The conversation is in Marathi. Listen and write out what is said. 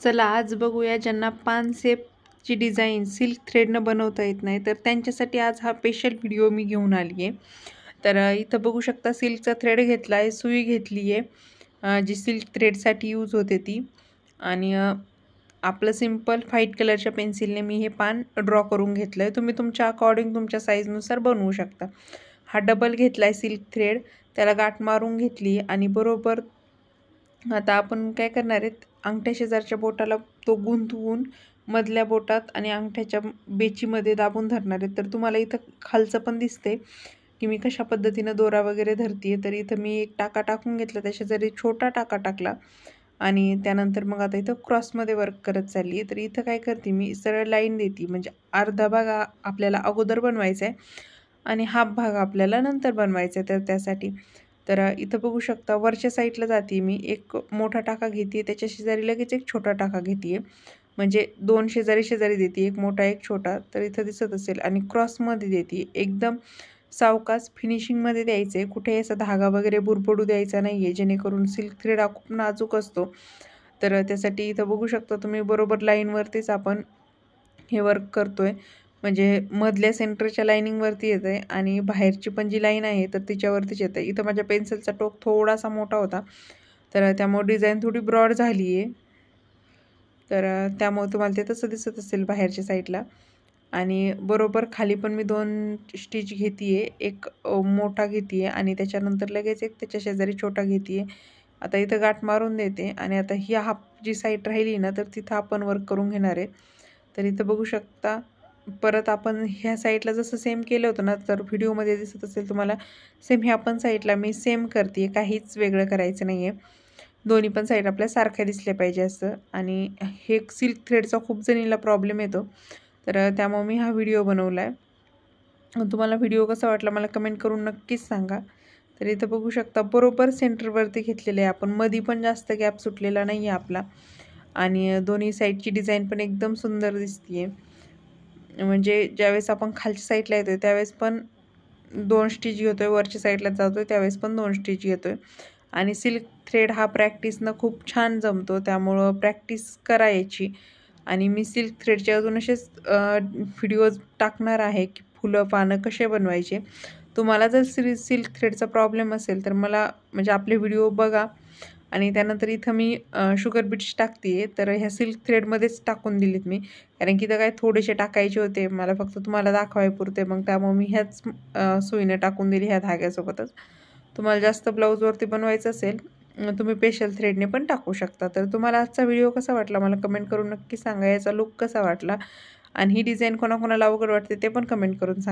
चला आज बघूया ज्यांना पान शेपची डिझाईन सिल्क थ्रेडनं बनवता येत नाही तर त्यांच्यासाठी आज हा स्पेशल व्हिडिओ मी घेऊन आली आहे। तर इथं बघू शकता सिल्कचा थ्रेड घेतला आहे, सुई घेतली आहे जी सिल्क थ्रेडसाठी यूज होते ती, आणि आपलं सिंपल व्हाईट कलरच्या पेन्सिलने मी हे पान ड्रॉ करून घेतलं आहे। तुम्ही तुमच्या अकॉर्डिंग तुमच्या साईजनुसार बनवू शकता। हा डबल घेतला आहे सिल्क थ्रेड, त्याला गाठ मारून घेतली आणि बरोबर आता आपण काय करणार आहेत, अंगठ्या शेजारच्या बोटाला तो गुंतवून मधल्या बोटात आणि अंगठ्याच्या बेचीमध्ये दाबून धरणार आहेत। तर तुम्हाला इथं खालचं पण दिसते की मी कशा पद्धतीनं दोरा वगैरे धरते। तर इथं मी एक टाका टाकून घेतला, त्या शेजारी छोटा टाका टाकला आणि त्यानंतर मग आता इथं क्रॉसमध्ये वर्क करत चालली आहे। तर इथं काय करते मी, सरळ लाईन देते, म्हणजे अर्धा भाग आपल्याला अगोदर बनवायचा आहे आणि हाफ भाग आपल्याला नंतर बनवायचा आहे। तर त्यासाठी तर इथं बघू शकता वरच्या साईडला जाते मी, एक मोठा टाका घेते, त्याच्या शेजारी लगेच एक छोटा टाका घेते, म्हणजे दोन शेजारी शेजारी देते, एक मोठा एक छोटा। तर इथं दिसत असेल, आणि क्रॉसमध्ये देते, एकदम सावकाश फिनिशिंगमध्ये द्यायचं आहे, कुठे असा धागा वगैरे बुरबडू द्यायचा नाही आहे, जेणेकरून सिल्क थ्रेड हा खूप नाजूक असतो। तर त्यासाठी इथं बघू शकता तुम्ही बरोबर लाईनवरतीच आपण हे वर्क करतोय, म्हणजे मधल्या सेंटरच्या लाईनिंगवरती येत आहे आणि बाहेरची पण जी लाईन आहे तर तिच्यावरतीच येत आहे। इथं माझ्या पेन्सिलचा टोक थोडासा मोठा होता, तर त्यामुळे डिझाईन थोडी ब्रॉड झाली आहे। तर त्यामुळे तुम्हाला ते तसं दिसत असेल बाहेरच्या साईडला, आणि बरोबर खाली पण मी 2 स्टिच घेते आहे, एक मोठा घेते आहे आणि त्याच्यानंतर लगेच एक त्याच्या शेजारी छोटा घेते आहे। आता इथं गाठ मारून देते आणि आता ही हाफ जी साईड राहिली ना तर तिथं आपण वर्क करून घेणार आहे। तर इथं बघू शकता परत आपण ह्या साईडला जसं सेम केलं होतं ना, तर व्हिडिओमध्ये दिसत असेल तुम्हाला, सेम ह्या पण साईडला मी सेम करते, काहीच वेगळं करायचं नाही आहे। दोन्ही पण साईड आपल्या सारख्या दिसल्या पाहिजे असं, आणि हे सिल्क थ्रेडचा खूप जणीला प्रॉब्लेम येतो, तर त्यामुळे मी हा व्हिडिओ बनवला आहे। तुम्हाला व्हिडिओ कसा वाटला मला कमेंट करून नक्कीच सांगा। तर इथं बघू शकता बरोबर सेंटरवरती घेतलेलं आहे आपण, मध्ये पण जास्त गॅप सुटलेला नाही आहे आपला, आणि दोन्ही साईडची डिझाईन पण एकदम सुंदर दिसते आहे। म्हणजे ज्यावेळेस आपण खालच्या साईडला येतोय त्यावेळेस पण 2 स्टिच घेतोय, वरच्या साईडला जातोय त्यावेळेस पण 2 स्टिच घेतोय, आणि सिल्क थ्रेड हा प्रॅक्टिसनं खूप छान जमतो, त्यामुळं प्रॅक्टिस करायची। आणि मी सिल्क थ्रेडचे अजून असेच व्हिडिओज टाकणार आहे की फुलं पानं कसे बनवायचे। तुम्हाला जर सिल्क थ्रेडचा प्रॉब्लेम असेल तर मला म्हणजे आपले व्हिडिओ बघा, आणि त्यानंतर इथं मी शुगर बीट्स टाकते आहे, तर ह्या सिल्क थ्रेडमध्येच टाकून दिलीत मी, कारण की इथं काय थोडेसे टाकायचे होते मला, फक्त तुम्हाला दाखवायपुरते, मग त्यामुळे मी ह्याच सुईने टाकून दिली ह्या धाग्यासोबतच। तुम्हाला जास्त ब्लाऊजवरती बनवायचं असेल तुम्ही स्पेशल थ्रेडने पण टाकू शकता। तर तुम्हाला आजचा व्हिडिओ कसा वाटला मला कमेंट करून नक्की सांगा, याचा लुक कसा वाटला, आणि ही डिझाईन कोणाकोणाला अवघड वाटते ते पण कमेंट करून सांगा।